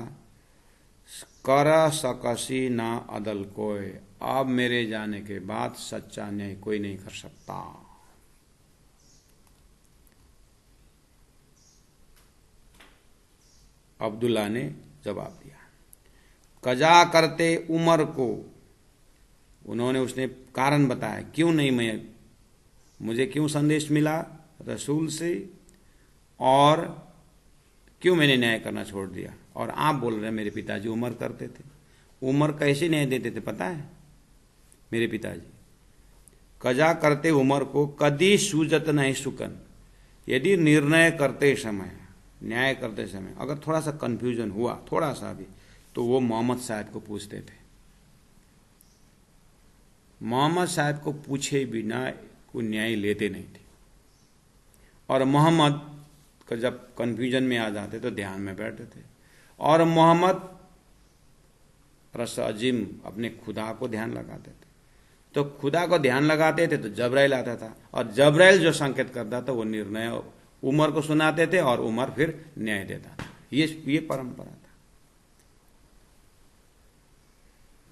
S1: कर सकसी ना अदल कोई, अब मेरे जाने के बाद सच्चा न्याय कोई नहीं कर सकता। अब्दुल्ला ने जवाब दिया। कजा करते उमर को, उन्होंने उसने कारण बताया, क्यों नहीं, मैं मुझे क्यों संदेश मिला रसूल से और क्यों मैंने न्याय करना छोड़ दिया। और आप बोल रहे हैं मेरे पिताजी उमर करते थे। उमर कैसे न्याय देते थे पता है मेरे पिताजी? कजा करते उमर को, कदी सूजत नहीं सुकन, यदि निर्णय करते समय, न्याय करते समय अगर थोड़ा सा कंफ्यूजन हुआ, थोड़ा सा भी, तो वो मोहम्मद साहब को पूछते थे। मोहम्मद साहब को पूछे बिना कोई न्याय लेते नहीं थे। और मोहम्मद का जब कंफ्यूजन में आ जाते तो ध्यान में बैठते थे। और मोहम्मद रस अजीम अपने खुदा को ध्यान लगाते थे, तो खुदा को ध्यान लगाते थे तो जबराइल आता था, और जबराइल जो संकेत करता था वो निर्णय उमर को सुनाते थे और उमर फिर न्याय देता था। ये परंपरा था।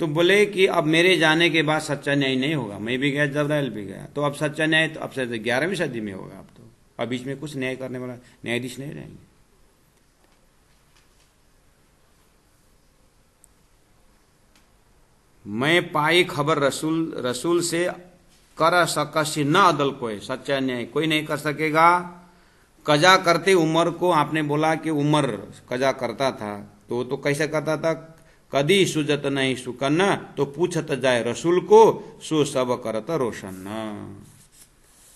S1: तो बोले कि अब मेरे जाने के बाद सच्चा न्याय नहीं होगा, मैं भी गया, जबराइल भी गया, तो अब सच्चा न्याय तो अब से 11वीं सदी में होगा। अब बीच में कुछ न्याय करने वाला न्यायाधीश नहीं रहेंगे। मैं पाई खबर रसूल से, कर सकसी न अदल कोई, सच्चा न्याय कोई नहीं कर सकेगा। कजा करते उमर को, आपने बोला कि उमर कजा करता था, तो कैसे करता था? कदी सुजत नहीं सुकन, तो पूछत जाए रसूल को, सो सब करत रोशन।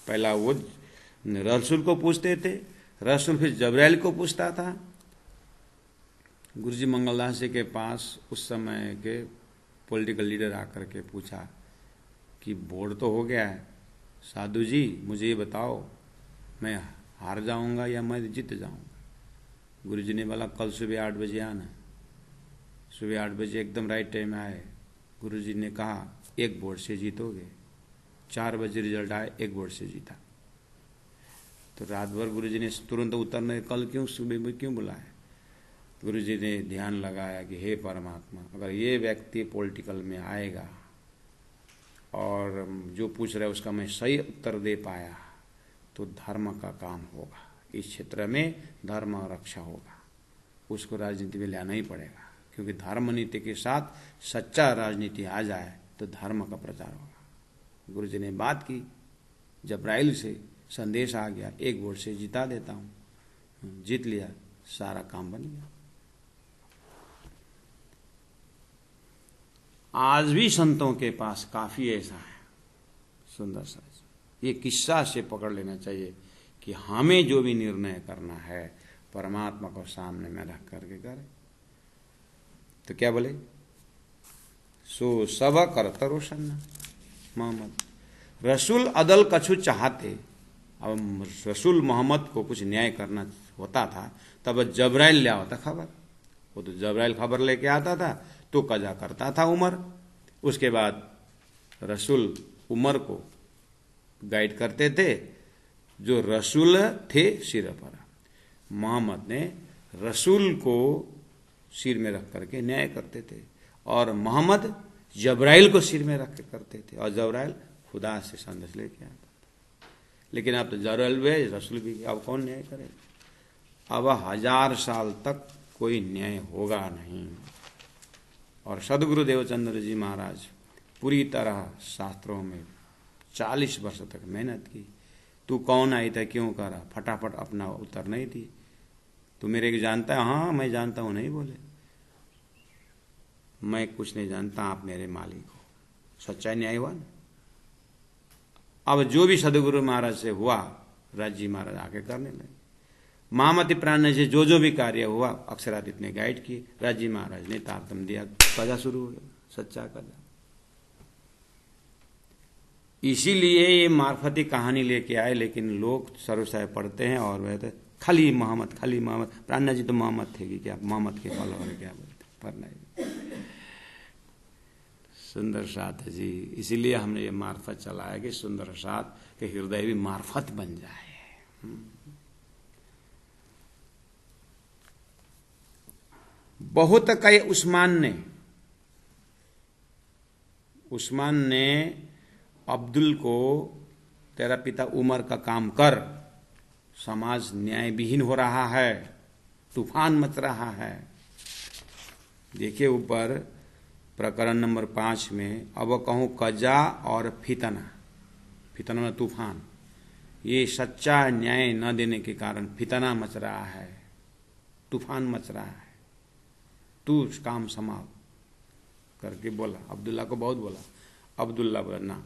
S1: पहला वो रसूल को पूछते थे, रसूल फिर जबराइल को पूछता था। गुरुजी मंगलदास जी के पास उस समय के पॉलिटिकल लीडर आकर के पूछा कि वोट तो हो गया है, साधु जी मुझे ये बताओ, मैं हार जाऊंगा या मैं जीत जाऊंगा? गुरुजी ने बोला कल सुबह 8 बजे आना। सुबह 8 बजे एकदम राइट टाइम आए। गुरुजी ने कहा 1 वोट से जीतोगे। 4 बजे रिजल्ट आए, 1 वोट से जीता। तो रात भर गुरुजी ने तुरंत उतरने, कल क्यों सुबह में क्यों बुलाया? गुरुजी ने ध्यान लगाया कि हे परमात्मा, अगर ये व्यक्ति पॉलिटिकल में आएगा और जो पूछ रहा है उसका मैं सही उत्तर दे पाया तो धर्म का काम होगा, इस क्षेत्र में धर्म रक्षा होगा, उसको राजनीति में लाना ही पड़ेगा, क्योंकि धर्म नीति के साथ सच्चा राजनीति आ जाए तो धर्म का प्रचार होगा। गुरुजी ने बात की, जबराइल से संदेश आ गया, 1 वोट से जिता देता हूँ, जीत लिया, सारा काम बन गया। आज भी संतों के पास काफी ऐसा है सुंदर सा, ये किस्सा से पकड़ लेना चाहिए कि हमें जो भी निर्णय करना है परमात्मा को सामने में रख करके करें। तो क्या बोले? सो सब करत रोशन मोहम्मद। रसूल अदल कछु चाहते, अब रसूल मोहम्मद को कुछ न्याय करना होता था तब जबराइल ले आता खबर, वो तो जबराइल खबर लेके आता था, तो कजा करता था उमर। उसके बाद रसूल उमर को गाइड करते थे, जो रसूल थे सिर पर। मोहम्मद ने रसूल को सिर में रख करके न्याय करते थे, और मोहम्मद जबराइल को सिर में रख के करते थे, और जबराइल खुदा से संदेश लेके आता था। लेकिन अब तो जबराइल भी, रसूल भी, अब कौन न्याय करेगा? अब 1000 साल तक कोई न्याय होगा नहीं। और सदगुरु देवचंद्र जी महाराज पूरी तरह शास्त्रों में 40 वर्ष तक मेहनत की। तू कौन आई था, क्यों करा, फटाफट अपना उत्तर नहीं दी। तू मेरे को जानता है? हाँ मैं जानता हूं। नहीं बोले, मैं कुछ नहीं जानता, आप मेरे मालिक हो। सच्चा न्याय हुआ ना। अब जो भी सदगुरु महाराज से हुआ, राज जी महाराज आके करने लगे। महामति प्राण से जो भी कार्य हुआ अक्षरादित्य ने गाइड किए, राज जी महाराज ने तारतम दिया, कजा शुरू हो गया, सच्चा कजा। इसीलिए ये मार्फती कहानी लेके आए, लेकिन लोग सर्वसाय पढ़ते हैं और वह तो खाली मोहम्मद, खाली मोहम्मद। प्राणा जी तो मोहम्मद थे कि क्या, मोहम्मद के फॉलोअर क्या बोलते, पर नहीं। सुंदर साथ है जी, इसीलिए हमने ये मार्फत चलाया कि सुंदर साथ के हृदय भी मार्फत बन जाए। बहुत कहे उस्मान ने अब्दुल को, तेरा पिता उमर का काम कर, समाज न्याय विहीन हो रहा है, तूफान मच रहा है। देखिए ऊपर प्रकरण नंबर 5 में, अब कहूं कजा और फितना, फितना में तूफान, ये सच्चा न्याय न देने के कारण फितना मच रहा है, तूफान मच रहा है, तू काम संभाल करके बोला। अब्दुल्ला को बहुत बोला, अब्दुल्ला बोला ना।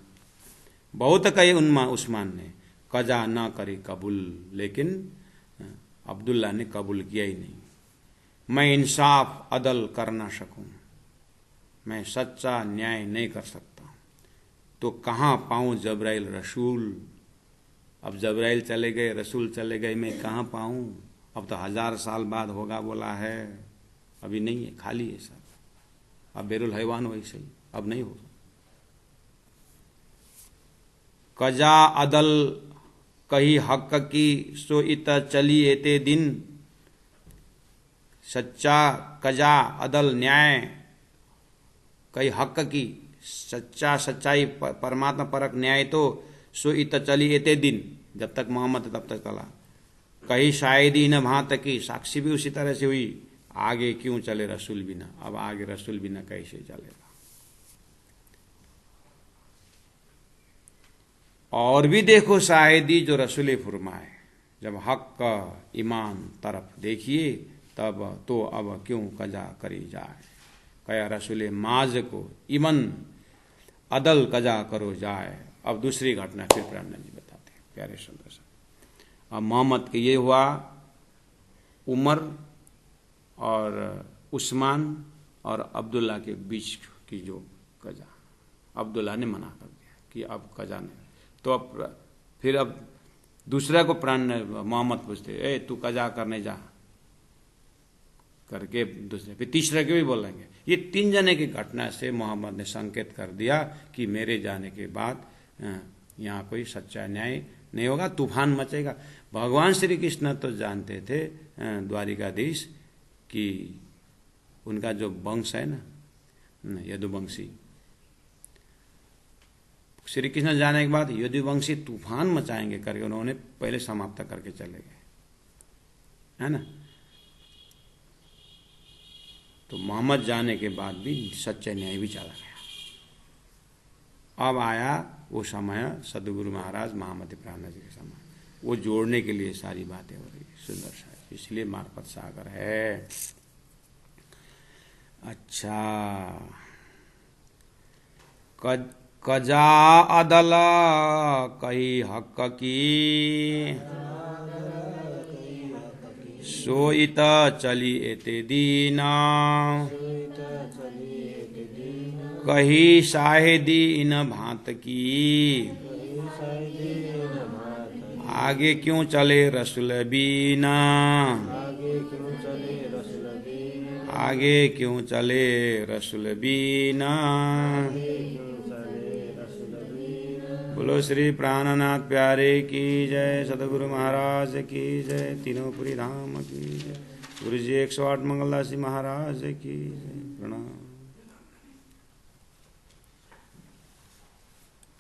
S1: बहुत कहे उस्मान ने, कजा ना करे कबूल, लेकिन अब्दुल्ला ने कबूल किया ही नहीं। मैं इंसाफ अदल कर ना सकूं, मैं सच्चा न्याय नहीं कर सकता, तो कहाँ पाऊं जबराइल रसूल। अब जबराइल चले गए, रसूल चले गए, मैं कहाँ पाऊं। अब तो 1000 साल बाद होगा बोला है, अभी नहीं है, खाली है सब। अब बेरुल हैवान वैसे ही, अब नहीं होगा। कजा अदल कही हक की, सो इत चली एते दिन। सच्चा कजा अदल न्याय कई हक की, सच्चा सच्चाई परमात्मा परक न्याय तो सो इत चली एते दिन, जब तक मोहम्मद तब तक चला। कहीं शायद ही न भात की, साक्षी भी उसी तरह से हुई। आगे क्यों चले रसूल बिना, अब आगे रसूल बिना कैसे चलेगा। और भी देखो शायदी जो रसूल फरमाए, जब हक का ईमान तरफ देखिए तब तो अब क्यों कजा करी जाए। कया रसूल माज को इमन अदल कजा करो जाए। अब दूसरी घटना फिर प्राणा जी बताते हैं, प्यारे सुंदर सा। अब मोहम्मद के ये हुआ, उमर और उस्मान और अब्दुल्ला के बीच की जो कजा, अब्दुल्ला ने मना कर दिया कि अब कजा नहीं। तो अब फिर अब दूसरा को प्राण मोहम्मद पूछते, ए तू कजा करने जा करके दूसरे, फिर तीसरे के भी बोलेंगे। ये 3 जने की घटना से मोहम्मद ने संकेत कर दिया कि मेरे जाने के बाद यहाँ कोई सच्चा न्याय नहीं होगा, तूफान मचेगा। भगवान श्री कृष्ण तो जानते थे द्वारिकाधीश कि उनका जो वंश है ना यदुवंशी, श्री कृष्ण जाने के बाद यदुवंशी तूफान मचाएंगे करके उन्होंने पहले समाप्त करके चले गए, है ना। तो मोहम्मद जाने के बाद भी सच्चा न्याय भी चला गया। अब आया वो समय सदगुरु महाराज महामति प्राणा जी के समय, वो जोड़ने के लिए सारी बातें हो रही है। सुंदर सा, इसलिए मार्फत सागर है। अच्छा, कजा अदल कही हक की, सोइत चली एते दीना। कही शाहिदी इन भांत की, आगे क्यों चले रसूल बीना। आगे क्यों चले रसूल बीना। बोलो श्री प्राणनाथ प्यारे की जय, सतगुरु महाराज की जय, तीनों पुरी धाम की जय, गुरु जी 108 मंगलदासी महाराज की जय। प्रणाम।